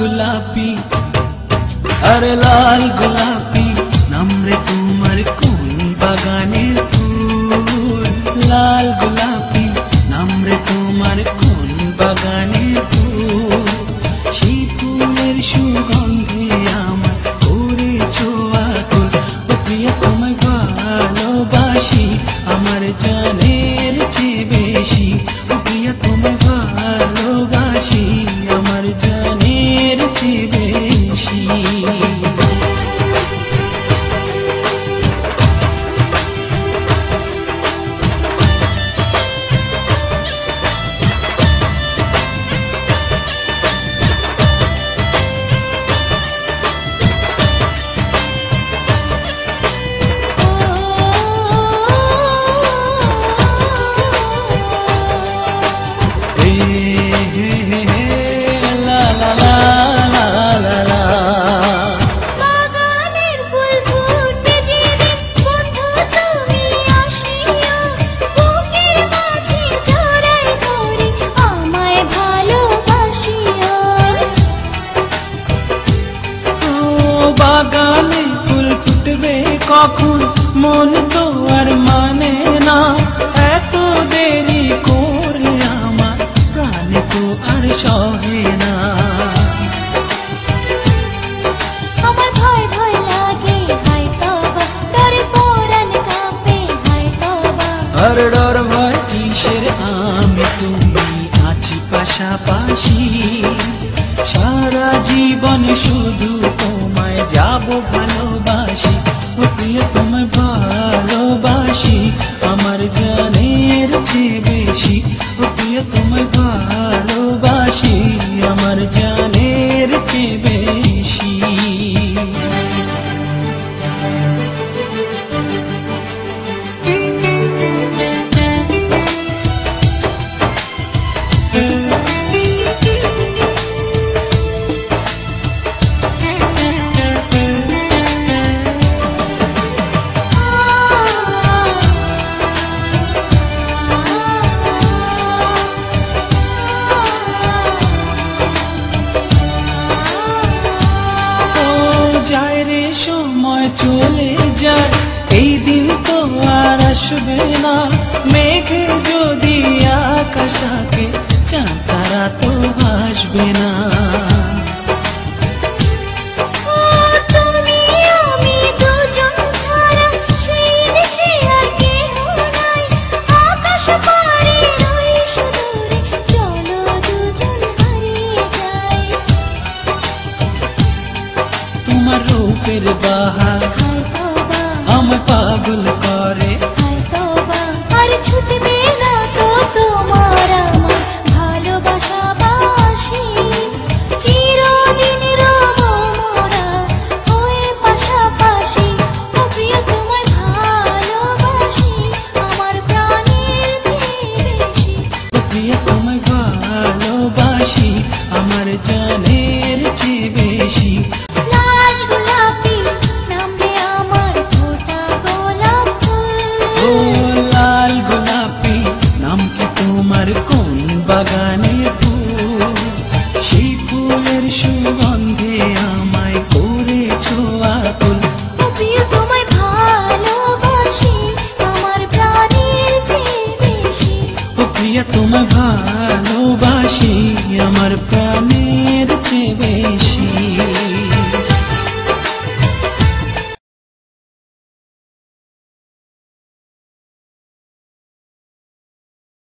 গোলাপি, আরে লাল গোলাপি নাম রে তোমার কোন বাগানের ফুল। লাল গোলাপি নাম রে তোমার কোন বাগানের ফুল। সেই ফুলের সুগন্ধে আমার করেছো আকুল। ও প্রিয়া তোমায় ভালোবাসি আমার জানের চেয়ে বেশি। ও প্রিয়া তোমায় ভালোবাসি আমার জানের চেয়ে বেশি। বাগানে ফুল ফুটবে কখন মন তো আর মানে না। এত দেরি করে আমার প্রাণে তো আর সহে না। আমার ভয় ভয় লাগে হায় তওবা, ডরে পরাণ কাঁপে হায় তওবা। আর ডর ভয় কিসের, আমি তুমি আছি পাশাপাশি। সারা জীবন শুধু তোমায় যাব ভালোবাসি। ও প্রিয়া তোমায় ভালোবাসি আমার জানের চেয়ে বেশি। ও প্রিয়া তোমায় ভালোবাসি আমার জানের চেয়ে বেশি। সময় চলে যায় এই দিন তো আর আসবে না। মেঘে যদি আকাশাকে চাঁদ তারা তো আসবে না। তুমি আমি দুজন ছাড়া সেই দেশে আর কেহ নাই। আকাশ পারে রই সুদূরে, চলো দুজন হারিয়ে যাই। তোমার রূপের বাহার হায় তওবা, আমার পাগল করে। হায় তওবা, আর ছুটবে না তো তোমার আমার ভালোবাসাবাসি। চিরদিন রব মোরা হয়ে পাশাপাশি। ও প্রিয়া তোমায় ভালোবাসি আমার প্রাণের চেয়ে বেশি। ও প্রিয়া তোমায় ভালোবাসি আমার জানের চেয়ে বেশি। লাল গোলাপি নাম রে আমার ফোটা গোলাপ ফুল। ও লাল গোলাপি নাম কি তোমার কোন বাগানের ফুল। সেই ফুলের সুগন্ধে আমায় করেছো আকুল। ও প্রিয়া তোমায় ভালোবাসি আমার প্রাণের চেয়ে বেশি। ও প্রিয়া তোমায় ভালোবাসি আমার